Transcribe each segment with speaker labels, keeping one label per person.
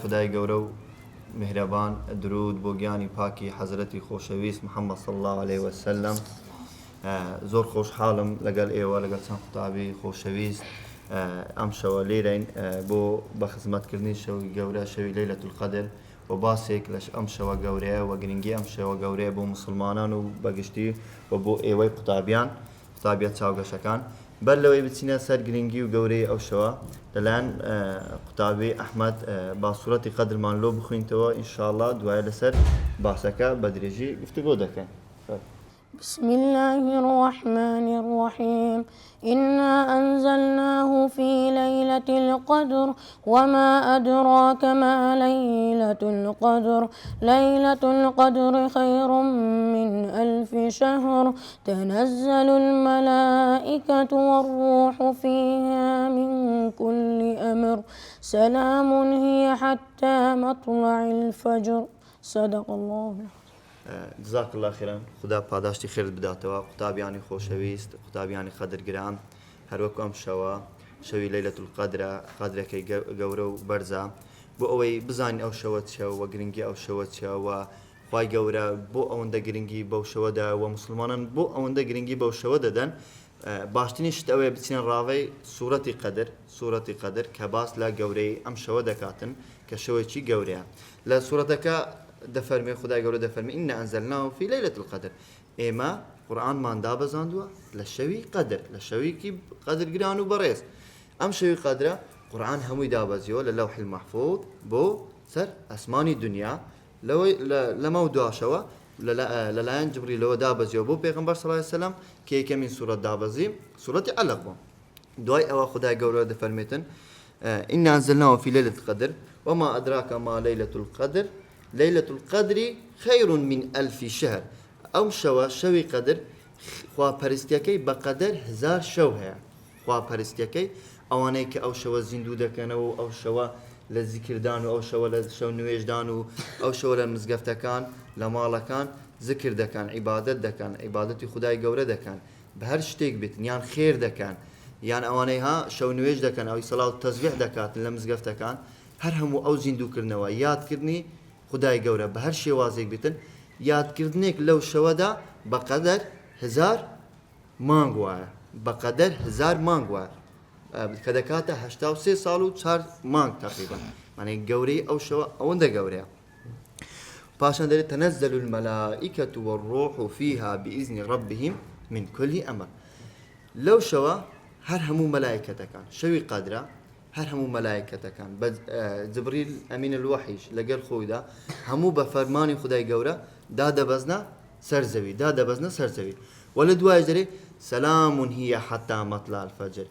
Speaker 1: خدای گەورە و مهرەبان درود بۆ گیانی پاکی حەزرەتی خۆشەویست محەممەد صلی الله عليه وسلم. زۆر خۆشحاڵم لەگەڵ ئێوە لەگەڵ چەند قوتابی خۆشەویست ئەم شەوە لێرەین بۆ بە خزمەتکردنی شەوی گەورە شەوی لەیلەتول قەدر و باسێک لەش ئەم شەوە گەورەیە و گرنگی ئەم شەوە گەورەیە بۆ مسلمانان و بەگشتی و بۆ ئێوەی قوتابیان قوتابیەت چاوگەشەکان. بەر لەوەی بچینە سەر گرنگی و گەورەی ئەو شەوە لەلایەن قوتابی ئەحمەد با سوورەتی قەدرمان لۆ بخوینتەوە ئینشاءالله دوایە لەسەر باسەکە بە درێژی گفتگۆ دەکەین.
Speaker 2: بسم الله الرحمن الرحيم إنا أنزلناه في ليلة القدر وما أدراك ما ليلة القدر ليلة القدر خير من 1000 شهر تنزل الملائكة والروح فيها من كل أمر سلام هي حتى مطلع الفجر صدق الله.
Speaker 1: جزاک الله خێران خدا پاداشتی خێرت بداتەوە قوتابیانی خۆشەویست قوتابیانی قەدرگران هەروەکو ئەم شەوە شەوی لەیلەتول قەدرە قەدرەکەی گەورە و بەرزە بۆ ئەوەی بزانین ئەو شەوە چیە و گرنگی ئەو شەوە چیە و خوای گەورە بۆ ئەوەندە گرنگی بەو شەوەدا و مسلمانان بۆ ئەوەندە گرنگی بەو شەوە دەدەن. باشترین شت ئەوەیە بچینە ڕاوەی سوورەتی قەدر کە باس لە گەورەی ئەم شەوە دەکاتن کە شەوێکی گەورەیە. لە سوورەتەکە دەفەرمێ خدای گەورە دەفەرمێ ئینا ئەنزەلناه فی لەیلەتول قەدر ئێمە قورئانمان دابەزاندووە لە شەوی قەدر لە شەوێکی قەدرگران و بەڕێز. ئەم شەوی قەدرە قورئان هەمووی دابەزیەوە لە لەوح المەحفوظ بۆ سەر ئەسمانی دنیا لەمە و دواشەوە لەلایەن جبریلەوە دابەزیەوە بۆ پێغەمبەر صلی الله علیه وسلم کە یەکەمین سوورەت دابەزی سوورەتی علەق بوو. دوای ئەوە خدای گەورە دەفەرمێتن ئینا ئەنزەلناه فی لەیلەتول قەدر وما ئەدراک ما لەیلەتول قەدر ليلة القدر خير من 1000 شهر. أو شوي قدر خوا پرستيكي بقدر 1000 شو هيا خوا پرستيكي أوانيك أو شوا زندو دكانو أو شوا للذكر دانو أو شوا لشو نويج دانو أو شوا للمزقفتكان لمالكان ذكر دكان عبادت دكان عبادتي خداي قورة دكان بهر شتيك بيتن يعني خير دكان يعني أوانيها شو نويج دكان أو صلاة التسبيح دكات للمزقفتكان هر همو أو زندو كرنوا ياد كرني خدای گەورە بە هەر شێوازێک بێتن یادکردنێک لەو شەوەدا بەقەدەر 1000 مانگ وایە بەقەدەر 1000 مانگ وایە کە دەکاتە 83 ساڵ و 4 مانگ تقریبا معنی گەورەی ئەو شەوە ئەوەندە گەورەیە. پاشان دەرێت تەنەزەل المەلائیکەة والروح فیها بئیزنی ربهم من كل ئەمر. لەو شەوە هەر هەموو مەلایکەتەکان شەوی قەدرە هەر هەموو مەلایکەتەکان بە جبریل ئەمین الوحیش لەگەڵ خۆیدا هەموو بە فەرمانی خدای گەورە دادەبەزنە سەر زەوی و لە دوایش دەرێ سەلام هی حەتا مەطلع الفەجر.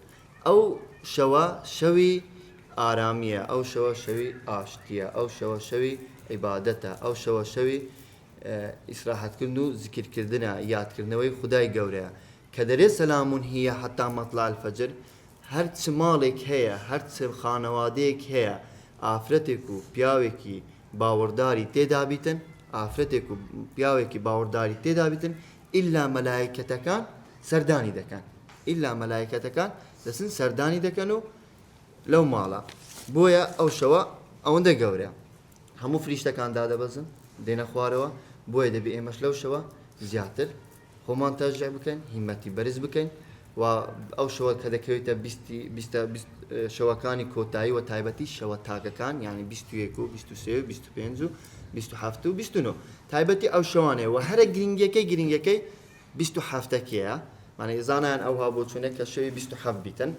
Speaker 1: ئەو شەوە شەوی ئارامیە ئەو شەوە شەوی ئاشتیە ئەو شەوە شەوی عیبادەتە ئەو شەوە شەوی ئیسراحەتکردن و زیکرکردنە یادکردنەوەی خدای گەورەیە کە دەرێ سەلام هی حەتا مەطلع الفەجر. هەر چ ماڵێک هەیە هەر چ خانەوادەیەک هەیە ئافرەتێک و پیاوێکی باوەڕداری تێدا بیتن ئافرەتێک و پیاوێکی باوەڕداری تێدا بیتن ئیلا مەلایکەتەکان سەردانی دەکەن ئیلا مەلایکەتەکان دەچن سەردانی دەکەن و لەو ماڵە. بۆیە ئەو شەوە ئەوەندە گەورەیە هەموو فریشتەکان دادەبەزن دێنە خوارەوە. بۆیە دەبێ ئێمەش لەو شەوە زیاتر خۆمان تەشجیع بکەین هیمەتی بەرز بکەین و ئەو شەوە کە دەکەوێتە شەوەکانی کۆتایی و تایبەتی شەوە تاکەکان یعنی 21 و 23 و 25 و 27 و 29 تایبەتی ئەو شەوانەیە و هەرە گرنگەکەی 27کەیە معنی زانایان ئەوها بۆ چوونە کە شەوی 27 بیتن.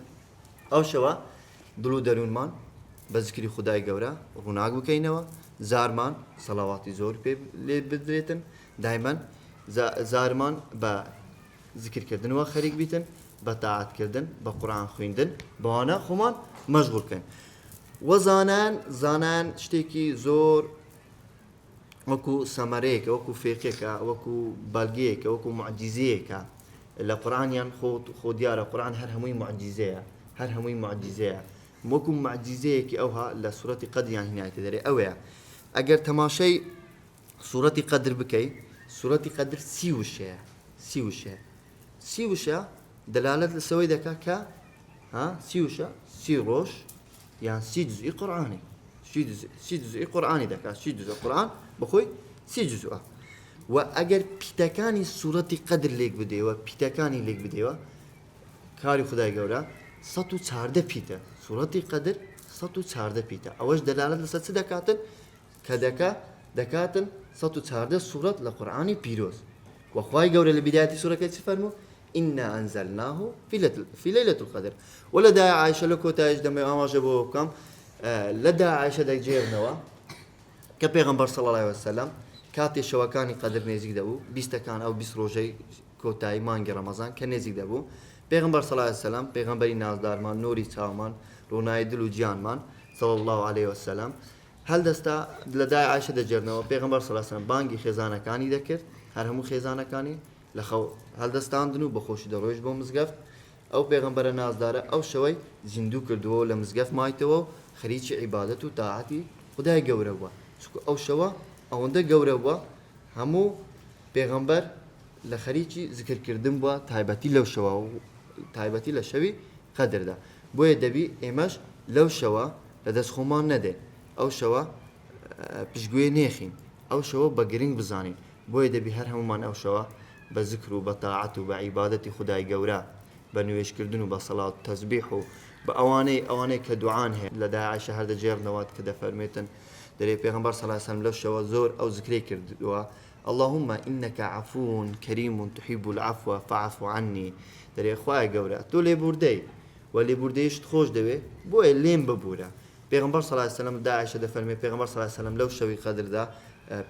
Speaker 1: ئەو شەوە دڵ و دەروونمان بە زیکری خدای گەورە ڕووناک بکەینەوە زارمان سەڵاواتی زۆر پێ لێ بدرێتن دایمەن زارمان بە زیکرکردنەوە خەریک بیتن بە تاعاتکردن بە قورئان خوێندن بەوانە خۆمان مەشغوڵ بکەین. و زانان شتێکی زۆر وەکو سەمەرەیەکە وەکو فێقێکە وەکو بەڵگەیەکە وەکو معجیزەیەکە لە قورئانیان خۆ دیارە قورئان هەر هەمووی معجیزەیە وەکو معجیزەیەکی ئەوها لە سوورەتی قەدریان هینایەتە دەرێ ئەوەیە ئەگەر تەماشای سوورەتی قەدر بکەی سوورەتی قەدر 30 وشە دلالت لەسەوەی دەکات کە 30 ڕۆژ یان 30 جزئی قورئانی سی جزئی قورآانی دەکات سی جزء قورآن بخۆی سی جزوە و ئەگەر پیتەکانی سوورەتی قەدر لێک بدەیەوە پیتەکانی لێک بدەیەوە کاری خدای گەورە 114 پیتە سوورەتی قەدر 114 پیتە ئەوەش دەلالەت لەسەر چ دەکاتن کە دەکاتن 114 سوورەت لە قورآانی پیرۆز وخوای گەورە لە بیدایەتی سوورەکەی چ فەرموو إنا أنزلناه في ليلة القدر ولدى عائشة لكوتاج دم أماجة بوكم لدى عائشة دك جيرنوا كبيغمبر صلى الله عليه وسلم كاتي شوكاني قدر نزيك دبو 20 كان أو 20 روجي كوتاي مانجي رمضان كان نزيك دبو بيغمبر صلى الله عليه وسلم بيغمبري نازدار مان نوري تامان روناي دلو جيان مان صلى الله عليه وسلم هل دستا لدى عائشة دك جيرنوا بيغمبر صلى الله عليه وسلم بانجي خزانة كاني ذكر هر همو خزانة كاني لەخەو هەڵدەستاندن و بەخۆشی دەڕۆیشت بۆ مزگەفت ئەو پێغەمبەرە نازدارە ئەو شەوەی زیندوو کردووە لە مزگەفت مایتەوە و خەریکی عیبادەت و تاعاتی خدای گەورە بووە چونکە ئەو شەوە ئەوەندە گەورە بووە هەموو پێغەمبەر لە خەریکی زیکرکردن بووە تایبەتی لەو شەوە و تایبەتی لە شەوی قەدردا بۆیە دەبی ئێمەش لەو شەوە لە دەستخۆمان نەدەین ئەو شەوە پشتگوێ نێخین ئەو شەوە بە گرنگ بزانین بۆیە دەبی هەر هەمومان ئەو شەوە بذكر وبطاعة وبعبادة خداي جورا بنويش كردن وبصلاة تسبيح بأواني كدعان هي لدى عائشة هذا جير نوات كده فرميتن دري بيغمبر صلى الله عليه وسلم لو شوا زور أو ذكري كردوا اللهم إنك عفو كريم تحب العفو فاعف عني دري إخوائي جورا تولي بوردي واللي بورديش تخوش دوي بوي لين ببورا بيغمبر صلى الله عليه وسلم دا عائشة ده فرمي بيغمبر صلى الله عليه وسلم لو شوي قدر ده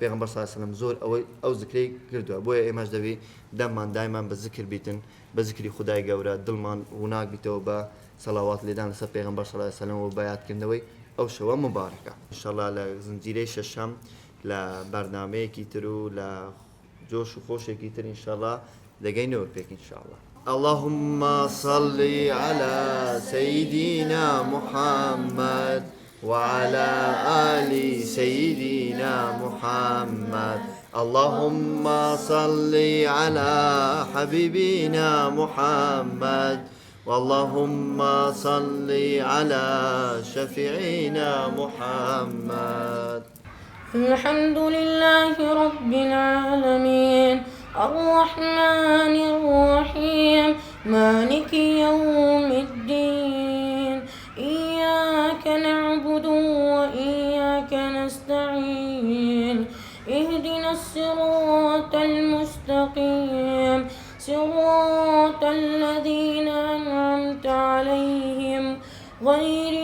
Speaker 1: پێغەمبەر صلی الله علیه و سلم زۆر ئەو ذکرەی کردووە بۆیە ئێمەش دەبێ دەممان دایمان بە ذکر بیتن بە ذکری خدای گەورە دڵمان ڕووناک بیتەوە بە سەڵاوات لێدان لەسەر پێغەمبەر صلی الله علیه و سلم و بەیادکردنەوەی ئەو شەوە مبارەکە ئینشاءالله لە زنجیرەی شەشەم لە بەرنامەیەکی تر و لە جۆش و خۆشێکی تر ئینشاءالله دەگەینەوە پێک ئینشاءالله اللهم صل على سيدنا محمد وعلى آل سيدنا محمد اللهم صل على حبيبنا محمد واللهم صل على شفيعنا محمد
Speaker 2: الحمد لله رب العالمين الرحمن الرحيم مالك يوم الدين إياك نعبد وإياك نستعين اهدنا الصراط المستقيم صراط الذين أنعمت عليهم غير